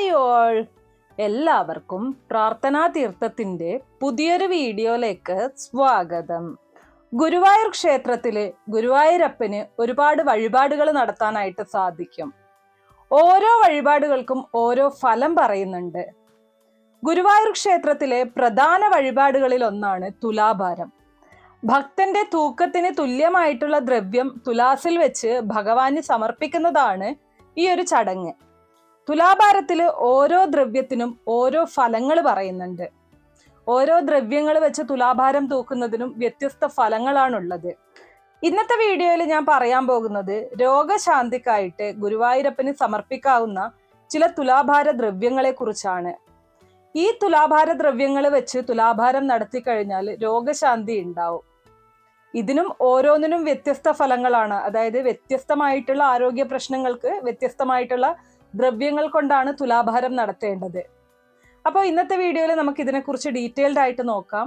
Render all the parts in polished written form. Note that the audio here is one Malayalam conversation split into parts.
ഹായ് ഓൾ, എല്ലാവർക്കും പ്രാർത്ഥനാ തീർത്ഥത്തിന്റെ പുതിയൊരു വീഡിയോയിലേക്ക് സ്വാഗതം. ഗുരുവായൂർ ക്ഷേത്രത്തില് ഗുരുവായൂരപ്പന് ഒരുപാട് വഴിപാടുകൾ നടത്താനായിട്ട് സാധിക്കും. ഓരോ വഴിപാടുകൾക്കും ഓരോ ഫലം പറയുന്നുണ്ട്. ഗുരുവായൂർ ക്ഷേത്രത്തിലെ പ്രധാന വഴിപാടുകളിൽ ഒന്നാണ് തുലാഭാരം. ഭക്തന്റെ തൂക്കത്തിന് തുല്യമായിട്ടുള്ള ദ്രവ്യം തുലാസിൽ വെച്ച് ഭഗവാന് സമർപ്പിക്കുന്നതാണ് ഈ ഒരു ചടങ്ങ്. തുലാഭാരത്തില് ഓരോ ദ്രവ്യത്തിനും ഓരോ ഫലങ്ങൾ പറയുന്നുണ്ട്. ഓരോ ദ്രവ്യങ്ങൾ വെച്ച് തുലാഭാരം തൂക്കുന്നതിനും വ്യത്യസ്ത ഫലങ്ങളാണുള്ളത്. ഇന്നത്തെ വീഡിയോയിൽ ഞാൻ പറയാൻ പോകുന്നത് രോഗശാന്തിക്കായിട്ട് ഗുരുവായൂരപ്പന് സമർപ്പിക്കാവുന്ന ചില തുലാഭാര ദ്രവ്യങ്ങളെ കുറിച്ചാണ്. ഈ തുലാഭാര ദ്രവ്യങ്ങൾ വെച്ച് തുലാഭാരം നടത്തി കഴിഞ്ഞാൽ രോഗശാന്തി ഉണ്ടാവും. ഇതിനും ഓരോന്നിനും വ്യത്യസ്ത ഫലങ്ങളാണ്. അതായത് വ്യത്യസ്തമായിട്ടുള്ള ആരോഗ്യ പ്രശ്നങ്ങൾക്ക് വ്യത്യസ്തമായിട്ടുള്ള ദ്രവ്യങ്ങൾ കൊണ്ടാണ് തുലാഭാരം നടത്തേണ്ടത്. അപ്പോൾ ഇന്നത്തെ വീഡിയോയിൽ നമുക്ക് ഇതിനെക്കുറിച്ച് ഡീറ്റെയിൽഡ് ആയിട്ട് നോക്കാം.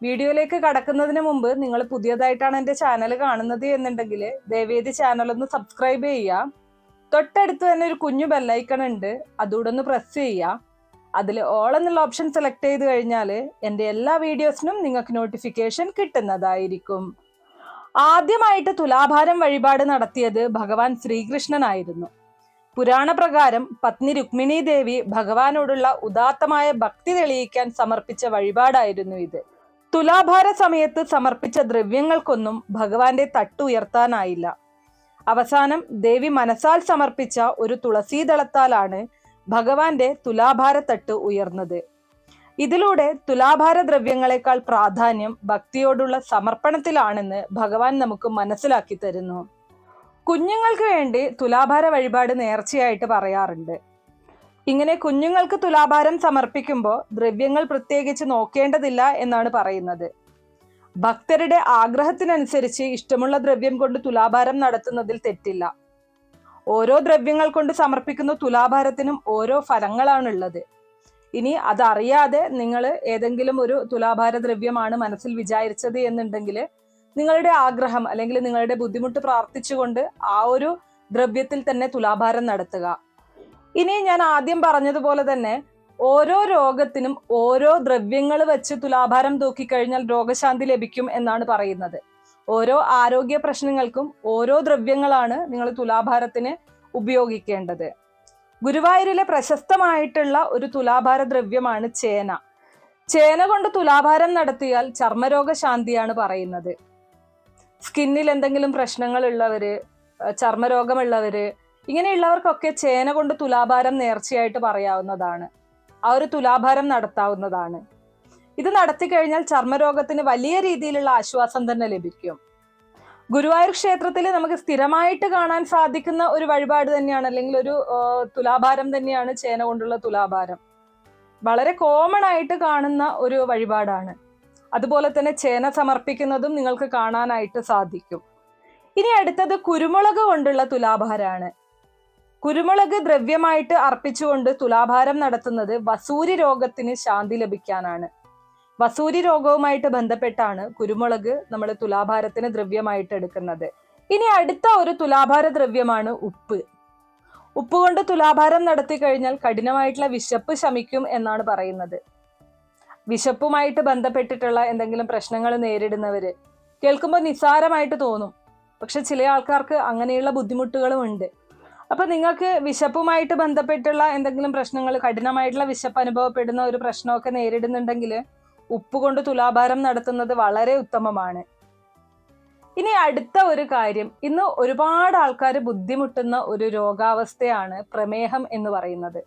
വീഡിയോയിലേക്ക് കടക്കുന്നതിന് മുമ്പ് നിങ്ങൾ പുതിയതായിട്ടാണ് എൻ്റെ ചാനൽ കാണുന്നത് എന്നുണ്ടെങ്കിൽ ദയവേദി ചാനൽ ഒന്ന് സബ്സ്ക്രൈബ് ചെയ്യുക. തൊട്ടടുത്ത് തന്നെ ഒരു കുഞ്ഞു ബെല്ലൈക്കൺ ഉണ്ട്, അതുകൂടെ ഒന്ന് പ്രസ് ചെയ്യുക. അതിൽ ഓൾ എന്നുള്ള ഓപ്ഷൻ സെലക്ട് ചെയ്ത് കഴിഞ്ഞാൽ എൻ്റെ എല്ലാ വീഡിയോസിനും നിങ്ങൾക്ക് നോട്ടിഫിക്കേഷൻ കിട്ടുന്നതായിരിക്കും. ആദ്യമായിട്ട് തുലാഭാരം വഴിപാട് നടത്തിയത് ഭഗവാൻ ശ്രീകൃഷ്ണനായിരുന്നു. പുരാണ പ്രകാരം പത്നി രുക്മിണി ദേവി ഭഗവാനോടുള്ള ഉദാത്തമായ ഭക്തി തെളിയിക്കാൻ സമർപ്പിച്ച വഴിപാടായിരുന്നു ഇത്. തുലാഭാര സമയത്ത് സമർപ്പിച്ച ദ്രവ്യങ്ങൾക്കൊന്നും ഭഗവാന്റെ തട്ട് ഉയർത്താനായില്ല. അവസാനം ദേവി മനസ്സാൽ സമർപ്പിച്ച ഒരു തുളസീദളത്താലാണ് ഭഗവാന്റെ തുലാഭാര തട്ട് ഉയർന്നത്. ഇതിലൂടെ തുലാഭാര ദ്രവ്യങ്ങളെക്കാൾ പ്രാധാന്യം ഭക്തിയോടുള്ള സമർപ്പണത്തിലാണെന്ന് ഭഗവാൻ നമുക്ക് മനസ്സിലാക്കി തരുന്നു. കുഞ്ഞുങ്ങൾക്ക് വേണ്ടി തുലാഭാര വഴിപാട് നേർച്ചയായിട്ട് പറയാറുണ്ട്. ഇങ്ങനെ കുഞ്ഞുങ്ങൾക്ക് തുലാഭാരം സമർപ്പിക്കുമ്പോൾ ദ്രവ്യങ്ങൾ പ്രത്യേകിച്ച് നോക്കേണ്ടതില്ല എന്നാണ് പറയുന്നത്. ഭക്തരുടെ ആഗ്രഹത്തിനനുസരിച്ച് ഇഷ്ടമുള്ള ദ്രവ്യം കൊണ്ട് തുലാഭാരം നടത്തുന്നതിൽ തെറ്റില്ല. ഓരോ ദ്രവ്യങ്ങൾ കൊണ്ട് സമർപ്പിക്കുന്ന തുലാഭാരത്തിനും ഓരോ ഫലങ്ങളാണുള്ളത്. ഇനി അതറിയാതെ നിങ്ങൾ ഏതെങ്കിലും ഒരു തുലാഭാര ദ്രവ്യമാണ് മനസ്സിൽ വിചാരിച്ചത് എന്നുണ്ടെങ്കിൽ നിങ്ങളുടെ ആഗ്രഹം അല്ലെങ്കിൽ നിങ്ങളുടെ ബുദ്ധിമുട്ട് പ്രാർത്ഥിച്ചുകൊണ്ട് ആ ഒരു ദ്രവ്യത്തിൽ തന്നെ തുലാഭാരം നടത്തുക. ഇനി ഞാൻ ആദ്യം പറഞ്ഞതുപോലെ തന്നെ ഓരോ രോഗത്തിനും ഓരോ ദ്രവ്യങ്ങൾ വെച്ച് തുലാഭാരം തൂക്കിക്കഴിഞ്ഞാൽ രോഗശാന്തി ലഭിക്കും എന്നാണ് പറയുന്നത്. ഓരോ ആരോഗ്യ പ്രശ്നങ്ങൾക്കും ഓരോ ദ്രവ്യങ്ങളാണ് നിങ്ങൾ തുലാഭാരത്തിന് ഉപയോഗിക്കേണ്ടത്. ഗുരുവായൂരിലെ പ്രശസ്തമായിട്ടുള്ള ഒരു തുലാഭാര ദ്രവ്യമാണ് ചേന. ചേന കൊണ്ട് തുലാഭാരം നടത്തിയാൽ ചർമ്മരോഗ ശാന്തിയാണ് പറയുന്നത്. സ്കിന്നിൽ എന്തെങ്കിലും പ്രശ്നങ്ങൾ ഉള്ളവര്, ചർമ്മരോഗമുള്ളവര്, ഇങ്ങനെയുള്ളവർക്കൊക്കെ ചേന കൊണ്ട് തുലാഭാരം നേർച്ചയായിട്ട് പറയാവുന്നതാണ്. ആ ഒരു തുലാഭാരം നടത്താവുന്നതാണ്. ഇത് നടത്തി കഴിഞ്ഞാൽ ചർമ്മരോഗത്തിന് വലിയ രീതിയിലുള്ള ആശ്വാസം തന്നെ ലഭിക്കും. ഗുരുവായൂർ ക്ഷേത്രത്തിൽ നമുക്ക് സ്ഥിരമായിട്ട് കാണാൻ സാധിക്കുന്ന ഒരു വഴിപാട് തന്നെയാണ്, അല്ലെങ്കിൽ ഒരു തുലാഭാരം തന്നെയാണ് ചേന കൊണ്ടുള്ള തുലാഭാരം. വളരെ കോമൺ ആയിട്ട് കാണുന്ന ഒരു വഴിപാടാണ്. അതുപോലെ തന്നെ ചേന സമർപ്പിക്കുന്നതും നിങ്ങൾക്ക് കാണാനായിട്ട് സാധിക്കും. ഇനി അടുത്തത് കുരുമുളക് കൊണ്ടുള്ള തുലാഭാരമാണ്. കുരുമുളക് ദ്രവ്യമായിട്ട് അർപ്പിച്ചുകൊണ്ട് തുലാഭാരം നടത്തുന്നത് വസൂരി രോഗത്തിന് ശാന്തി ലഭിക്കാനാണ്. വസൂരി രോഗവുമായിട്ട് ബന്ധപ്പെട്ടാണ് കുരുമുളക് നമ്മൾ തുലാഭാരത്തിന് ദ്രവ്യമായിട്ട് എടുക്കുന്നത്. ഇനി അടുത്ത ഒരു തുലാഭാര ദ്രവ്യമാണ് ഉപ്പ്. ഉപ്പ് കൊണ്ട് തുലാഭാരം നടത്തി കഴിഞ്ഞാൽ കഠിനമായിട്ടുള്ള വിശപ്പ് ശമിക്കും എന്നാണ് പറയുന്നത്. വിശപ്പുമായിട്ട് ബന്ധപ്പെട്ടിട്ടുള്ള എന്തെങ്കിലും പ്രശ്നങ്ങൾ നേരിടുന്നവര് കേൾക്കുമ്പോൾ നിസ്സാരമായിട്ട് തോന്നും, പക്ഷെ ചില ആൾക്കാർക്ക് അങ്ങനെയുള്ള ബുദ്ധിമുട്ടുകളും ഉണ്ട്. അപ്പൊ നിങ്ങൾക്ക് വിശപ്പുമായിട്ട് ബന്ധപ്പെട്ടുള്ള എന്തെങ്കിലും പ്രശ്നങ്ങൾ, കഠിനമായിട്ടുള്ള വിശപ്പ് അനുഭവപ്പെടുന്ന ഒരു പ്രശ്നമൊക്കെ നേരിടുന്നുണ്ടെങ്കിൽ ഉപ്പ് കൊണ്ട് തുലാഭാരം നടത്തുന്നത് വളരെ ഉത്തമമാണ്. ഇനി അടുത്ത ഒരു കാര്യം, ഇന്ന് ഒരുപാട് ആൾക്കാർ ബുദ്ധിമുട്ടുന്ന ഒരു രോഗാവസ്ഥയാണ് പ്രമേഹം എന്ന് പറയുന്നത്.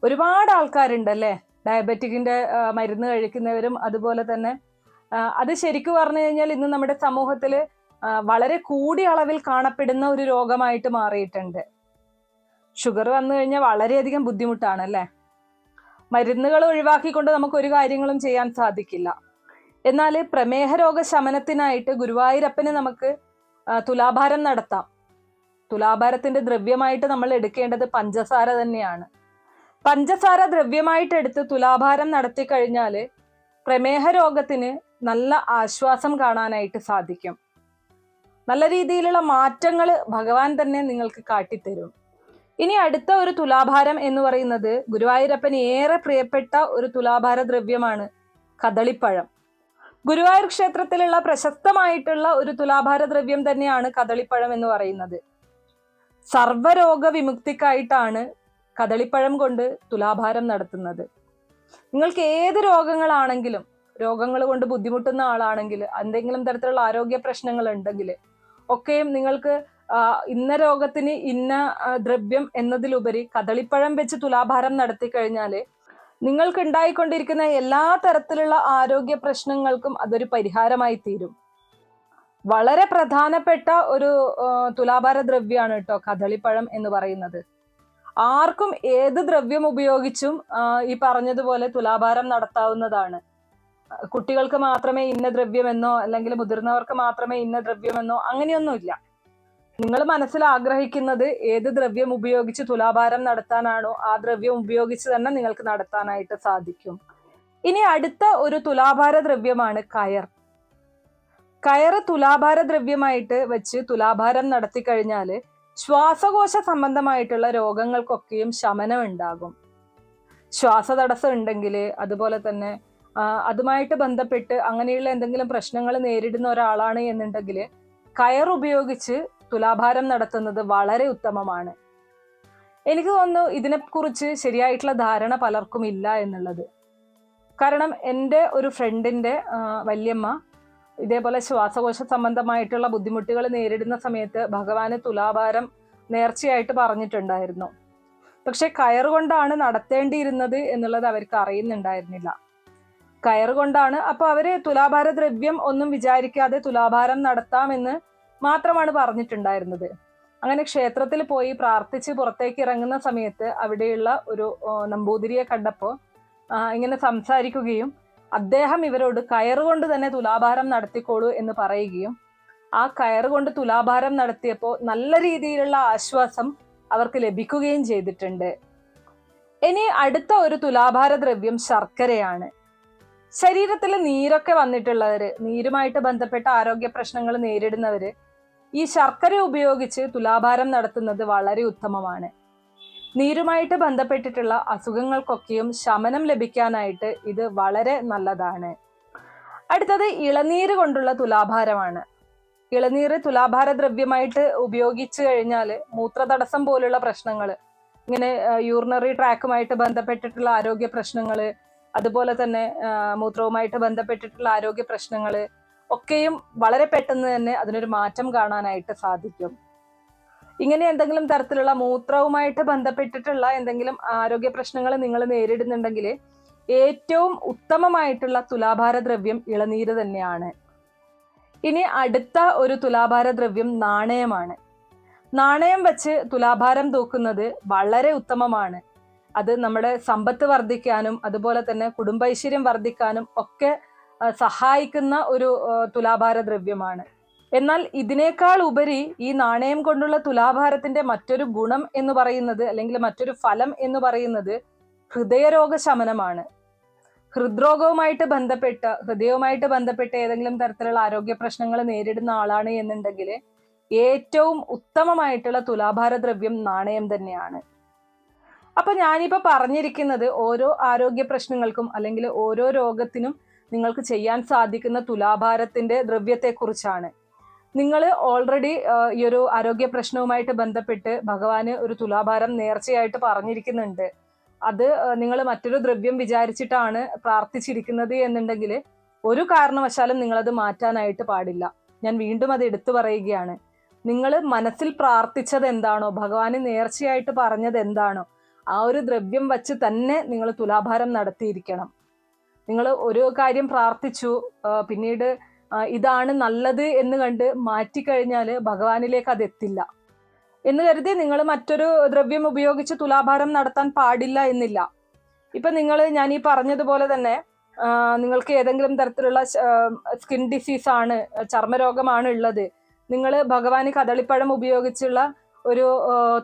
ഒരുപാട് ആൾക്കാരുണ്ടല്ലേ ഡയബറ്റിക്കിന്റെ മരുന്ന് കഴിക്കുന്നവരും. അതുപോലെ തന്നെ അത് ശരിക്കും പറഞ്ഞു കഴിഞ്ഞാൽ ഇന്ന് നമ്മുടെ സമൂഹത്തിൽ വളരെ കൂടിയ അളവിൽ കാണപ്പെടുന്ന ഒരു രോഗമായിട്ട് മാറിയിട്ടുണ്ട്. ഷുഗർ വന്നു കഴിഞ്ഞാൽ വളരെയധികം ബുദ്ധിമുട്ടാണ് അല്ലേ. മരുന്നുകൾ ഒഴിവാക്കിക്കൊണ്ട് നമുക്ക് ഒരു കാര്യങ്ങളും ചെയ്യാൻ സാധിക്കില്ല. എന്നാൽ പ്രമേഹ രോഗ ശമനത്തിനായിട്ട് ഗുരുവായൂരപ്പന് നമുക്ക് തുലാഭാരം നടത്താം. തുലാഭാരത്തിന്റെ ദ്രവ്യമായിട്ട് നമ്മൾ എടുക്കേണ്ടത് പഞ്ചസാര തന്നെയാണ്. പഞ്ചസാര ദ്രവ്യമായിട്ട് എടുത്ത് തുലാഭാരം നടത്തി കഴിഞ്ഞാൽ പ്രമേഹ രോഗത്തിന് നല്ല ആശ്വാസം കാണാനായിട്ട് സാധിക്കും. നല്ല രീതിയിലുള്ള മാറ്റങ്ങൾ ഭഗവാൻ തന്നെ നിങ്ങൾക്ക് കാട്ടിത്തരും. ഇനി അടുത്ത ഒരു തുലാഭാരം എന്ന് പറയുന്നത് ഗുരുവായൂരപ്പന് ഏറെ പ്രിയപ്പെട്ട ഒരു തുലാഭാര ദ്രവ്യമാണ് കദളിപ്പഴം. ഗുരുവായൂർ ക്ഷേത്രത്തിലുള്ള പ്രശസ്തമായിട്ടുള്ള ഒരു തുലാഭാര ദ്രവ്യം തന്നെയാണ് കദളിപ്പഴം എന്ന് പറയുന്നത്. സർവ്വരോഗ വിമുക്തിക്കായിട്ടാണ് കദളിപ്പഴം കൊണ്ട് തുലാഭാരം നടത്തുന്നത്. നിങ്ങൾക്ക് ഏത് രോഗങ്ങളാണെങ്കിലും, രോഗങ്ങൾ കൊണ്ട് ബുദ്ധിമുട്ടുന്ന ആളാണെങ്കിൽ, എന്തെങ്കിലും തരത്തിലുള്ള ആരോഗ്യ പ്രശ്നങ്ങൾ ഉണ്ടെങ്കിൽ ഒക്കെയും നിങ്ങൾക്ക് ഇന്ന രോഗത്തിന് ഇന്ന ദ്രവ്യം എന്നതിലുപരി കദളിപ്പഴം വെച്ച് തുലാഭാരം നടത്തി കഴിഞ്ഞാൽ നിങ്ങൾക്ക് ഉണ്ടായിക്കൊണ്ടിരിക്കുന്ന എല്ലാ തരത്തിലുള്ള ആരോഗ്യ പ്രശ്നങ്ങൾക്കും അതൊരു പരിഹാരമായി തീരും. വളരെ പ്രധാനപ്പെട്ട ഒരു തുലാഭാര ദ്രവ്യമാണ് കേട്ടോ കദളിപ്പഴം എന്ന് പറയുന്നത്. ആർക്കും ഏത് ദ്രവ്യം ഉപയോഗിച്ചും ഈ പറഞ്ഞതുപോലെ തുലാഭാരം നടത്താവുന്നതാണ്. കുട്ടികൾക്ക് മാത്രമേ ഇന്ന ദ്രവ്യമെന്നോ അല്ലെങ്കിൽ മുതിർന്നവർക്ക് മാത്രമേ ഇന്ന ദ്രവ്യമെന്നോ അങ്ങനെയൊന്നുമില്ല. നിങ്ങൾ മനസ്സിൽ ആഗ്രഹിക്കുന്നത് ഏത് ദ്രവ്യം ഉപയോഗിച്ച് തുലാഭാരം നടത്താനാണോ ആ ദ്രവ്യം ഉപയോഗിച്ച് തന്നെ നിങ്ങൾക്ക് നടത്താനായിട്ട് സാധിക്കും. ഇനി അടുത്ത ഒരു തുലാഭാര ദ്രവ്യമാണ് കയർ. കയറ് തുലാഭാര ദ്രവ്യമായിട്ട് വെച്ച് തുലാഭാരം നടത്തി കഴിഞ്ഞാൽ ശ്വാസകോശ സംബന്ധമായിട്ടുള്ള രോഗങ്ങൾക്കൊക്കെയും ശമനം ഉണ്ടാകും. ശ്വാസതടസ്സം ഉണ്ടെങ്കിൽ, അതുപോലെ തന്നെ അതുമായിട്ട് ബന്ധപ്പെട്ട് അങ്ങനെയുള്ള എന്തെങ്കിലും പ്രശ്നങ്ങൾ നേരിടുന്ന ഒരാളാണ് എന്നുണ്ടെങ്കിൽ കയർ ഉപയോഗിച്ച് തുലാഭാരം നടത്തുന്നത് വളരെ ഉത്തമമാണ്. എനിക്ക് തോന്നുന്നു ഇതിനെക്കുറിച്ച് ശരിയായിട്ടുള്ള ധാരണ പലർക്കും ഇല്ല എന്നുള്ളത്. കാരണം എൻ്റെ ഒരു ഫ്രണ്ടിൻ്റെ വല്യമ്മ ഇതേപോലെ ശ്വാസകോശ സംബന്ധമായിട്ടുള്ള ബുദ്ധിമുട്ടുകൾ നേരിടുന്ന സമയത്ത് ഭഗവാന് തുലാഭാരം നേർച്ചയായിട്ട് പറഞ്ഞിട്ടുണ്ടായിരുന്നു. പക്ഷെ കയറുകൊണ്ടാണ് നടത്തേണ്ടിയിരുന്നത് എന്നുള്ളത് അവർക്ക് അറിയുന്നുണ്ടായിരുന്നില്ല. കയറുകൊണ്ടാണ്. അപ്പൊ അവര് തുലാഭാര ദ്രവ്യം ഒന്നും വിചാരിക്കാതെ തുലാഭാരം നടത്താമെന്ന് മാത്രമാണ് പറഞ്ഞിട്ടുണ്ടായിരുന്നത്. അങ്ങനെ ക്ഷേത്രത്തിൽ പോയി പ്രാർത്ഥിച്ച് പുറത്തേക്ക് ഇറങ്ങുന്ന സമയത്ത് അവിടെയുള്ള ഒരു നമ്പൂതിരിയെ കണ്ടപ്പോൾ ഇങ്ങനെ സംസാരിക്കുകയും അദ്ദേഹം ഇവരോട് കയറുകൊണ്ട് തന്നെ തുലാഭാരം നടത്തിക്കോളൂ എന്ന് പറയുകയും ആ കയറുകൊണ്ട് തുലാഭാരം നടത്തിയപ്പോൾ നല്ല രീതിയിലുള്ള ആശ്വാസം അവർക്ക് ലഭിക്കുകയും ചെയ്തിട്ടുണ്ട്. ഇനി അടുത്ത ഒരു തുലാഭാര ദ്രവ്യം ശർക്കരയാണ്. ശരീരത്തിൽ നീരൊക്കെ വന്നിട്ടുള്ളവര്, നീരുമായിട്ട് ബന്ധപ്പെട്ട ആരോഗ്യ പ്രശ്നങ്ങൾ നേരിടുന്നവര് ഈ ശർക്കര ഉപയോഗിച്ച് തുലാഭാരം നടത്തുന്നത് വളരെ ഉത്തമമാണ്. നീരുമായിട്ട് ബന്ധപ്പെട്ടിട്ടുള്ള അസുഖങ്ങൾക്കൊക്കെയും ശമനം ലഭിക്കാനായിട്ട് ഇത് വളരെ നല്ലതാണ്. അടുത്തത് ഇളനീര് കൊണ്ടുള്ള തുലാഭാരമാണ്. ഇളനീര് തുലാഭാര ദ്രവ്യമായിട്ട് ഉപയോഗിച്ചു കഴിഞ്ഞാൽ മൂത്രതടസ്സം പോലുള്ള പ്രശ്നങ്ങൾ, ഇങ്ങനെ യൂറിനറി ട്രാക്കുമായിട്ട് ബന്ധപ്പെട്ടിട്ടുള്ള ആരോഗ്യ പ്രശ്നങ്ങൾ, അതുപോലെ തന്നെ മൂത്രവുമായിട്ട് ബന്ധപ്പെട്ടിട്ടുള്ള ആരോഗ്യ പ്രശ്നങ്ങൾ ഒക്കെയും വളരെ പെട്ടെന്ന് തന്നെ അതിനൊരു മാറ്റം കാണാനായിട്ട് സാധിക്കും. ഇങ്ങനെ എന്തെങ്കിലും തരത്തിലുള്ള മൂത്രവുമായിട്ട് ബന്ധപ്പെട്ടിട്ടുള്ള എന്തെങ്കിലും ആരോഗ്യ പ്രശ്നങ്ങൾ നിങ്ങൾ നേരിടുന്നുണ്ടെങ്കിൽ ഏറ്റവും ഉത്തമമായിട്ടുള്ള തുലാഭാര ദ്രവ്യം ഇളനീര് തന്നെയാണ്. ഇനി അടുത്ത ഒരു തുലാഭാര ദ്രവ്യം നാണയമാണ്. നാണയം വെച്ച് തുലാഭാരം തൂക്കുന്നത് വളരെ ഉത്തമമാണ്. അത് നമ്മുടെ സമ്പത്ത് വർദ്ധിക്കാനും അതുപോലെ തന്നെ കുടുംബൈശ്വര്യം വർദ്ധിക്കാനും ഒക്കെ സഹായിക്കുന്ന ഒരു തുലാഭാര ദ്രവ്യമാണ്. എന്നാൽ ഇതിനേക്കാൾ ഉപരി ഈ നാണയം കൊണ്ടുള്ള തുലാഭാരത്തിന്റെ മറ്റൊരു ഗുണം എന്ന് പറയുന്നത്, അല്ലെങ്കിൽ മറ്റൊരു ഫലം എന്ന് പറയുന്നത് ഹൃദയരോഗ ശമനമാണ്. ഹൃദ്രോഗവുമായിട്ട് ബന്ധപ്പെട്ട ഏതെങ്കിലും തരത്തിലുള്ള ആരോഗ്യ പ്രശ്നങ്ങൾ നേരിടുന്ന ആളാണ് എന്നുണ്ടെങ്കിൽ ഏറ്റവും ഉത്തമമായിട്ടുള്ള തുലാഭാര ദ്രവ്യം നാണയം തന്നെയാണ്. അപ്പൊ ഞാനിപ്പോ പറഞ്ഞിരിക്കുന്നത് ഓരോ ആരോഗ്യ പ്രശ്നങ്ങൾക്കും അല്ലെങ്കിൽ ഓരോ രോഗത്തിനും നിങ്ങൾക്ക് ചെയ്യാൻ സാധിക്കുന്ന തുലാഭാരത്തിന്റെ ദ്രവ്യത്തെക്കുറിച്ചാണ്. നിങ്ങൾ ഓൾറെഡി ഈ ഒരു ആരോഗ്യ പ്രശ്നവുമായിട്ട് ബന്ധപ്പെട്ട് ഭഗവാന് ഒരു തുലാഭാരം നേർച്ചയായിട്ട് പറഞ്ഞിരിക്കുന്നുണ്ട്. അത് നിങ്ങൾ മറ്റൊരു ദ്രവ്യം വിചാരിച്ചിട്ടാണ് പ്രാർത്ഥിച്ചിരിക്കുന്നത് എന്നുണ്ടെങ്കിൽ ഒരു കാരണവശാലും നിങ്ങളത് മാറ്റാനായിട്ട് പാടില്ല. ഞാൻ വീണ്ടും അത് എടുത്തു പറയുകയാണ്. നിങ്ങൾ മനസ്സിൽ പ്രാർത്ഥിച്ചത് എന്താണോ, ഭഗവാന് നേർച്ചയായിട്ട് പറഞ്ഞത് എന്താണോ, ആ ഒരു ദ്രവ്യം വച്ച് തന്നെ നിങ്ങൾ തുലാഭാരം നടത്തിയിരിക്കണം. നിങ്ങൾ ഒരു കാര്യം പ്രാർത്ഥിച്ചു, പിന്നീട് ഇതാണ് നല്ലത് എന്ന് കണ്ട് മാറ്റിക്കഴിഞ്ഞാൽ ഭഗവാനിലേക്ക് അത് എത്തില്ല എന്ന് കരുതി നിങ്ങൾ മറ്റൊരു ദ്രവ്യം ഉപയോഗിച്ച് തുലാഭാരം നടത്താൻ പാടില്ല എന്നില്ല. ഇപ്പൊ ഞാൻ ഈ പറഞ്ഞതുപോലെ തന്നെ നിങ്ങൾക്ക് ഏതെങ്കിലും തരത്തിലുള്ള സ്കിൻ ഡിസീസ് ആണ്, ചർമ്മരോഗമാണ് ഉള്ളത്, നിങ്ങൾ ഭഗവാന് കദളിപ്പഴം ഉപയോഗിച്ചുള്ള ഒരു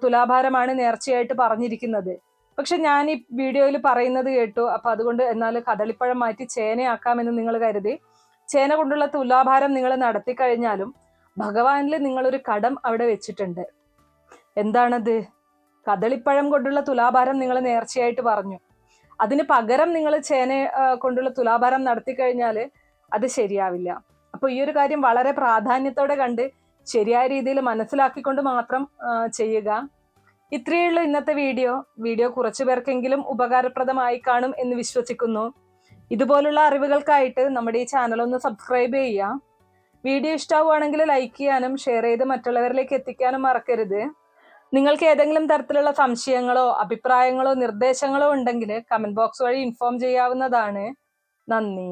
തുലാഭാരമാണ് നേർച്ചയായിട്ട് പറഞ്ഞിരിക്കുന്നത്. പക്ഷെ ഞാൻ ഈ വീഡിയോയിൽ പറയുന്നത് കേട്ടു, അപ്പൊ അതുകൊണ്ട് എന്നാൽ കദളിപ്പഴം മാറ്റി ചേനയാക്കാമെന്ന് നിങ്ങൾ കരുതി ചേന കൊണ്ടുള്ള തുലാഭാരം നിങ്ങൾ നടത്തി കഴിഞ്ഞാലും ഭഗവാനിൽ നിങ്ങളൊരു കടം അവിടെ വെച്ചിട്ടുണ്ട്. എന്താണത്? കദളിപ്പഴം കൊണ്ടുള്ള തുലാഭാരം നിങ്ങൾ നേർച്ചയായിട്ട് പറഞ്ഞു. അതിന് പകരം നിങ്ങൾ ചേന കൊണ്ടുള്ള തുലാഭാരം നടത്തി കഴിഞ്ഞാൽ അത് ശരിയാവില്ല. അപ്പോൾ ഈ ഒരു കാര്യം വളരെ പ്രാധാന്യത്തോടെ കണ്ട് ശരിയായ രീതിയിൽ മനസ്സിലാക്കിക്കൊണ്ട് മാത്രം ചെയ്യുക. ഇത്രയേ ഉള്ളൂ ഇന്നത്തെ വീഡിയോ കുറച്ചു പേർക്കെങ്കിലും ഉപകാരപ്രദമായി കാണും എന്ന് വിശ്വസിക്കുന്നു. ഇതുപോലുള്ള അറിവുകൾക്കായിട്ട് നമ്മുടെ ഈ ചാനൽ ഒന്ന് സബ്സ്ക്രൈബ് ചെയ്യുക. വീഡിയോ ഇഷ്ടമാവുകയാണെങ്കിൽ ലൈക്ക് ചെയ്യാനും ഷെയർ ചെയ്ത് മറ്റുള്ളവരിലേക്ക് എത്തിക്കാനും മറക്കരുത്. നിങ്ങൾക്ക് ഏതെങ്കിലും തരത്തിലുള്ള സംശയങ്ങളോ അഭിപ്രായങ്ങളോ നിർദ്ദേശങ്ങളോ ഉണ്ടെങ്കിൽ കമന്റ് ബോക്സ് വഴി ഇൻഫോം ചെയ്യാവുന്നതാണ്. നന്ദി.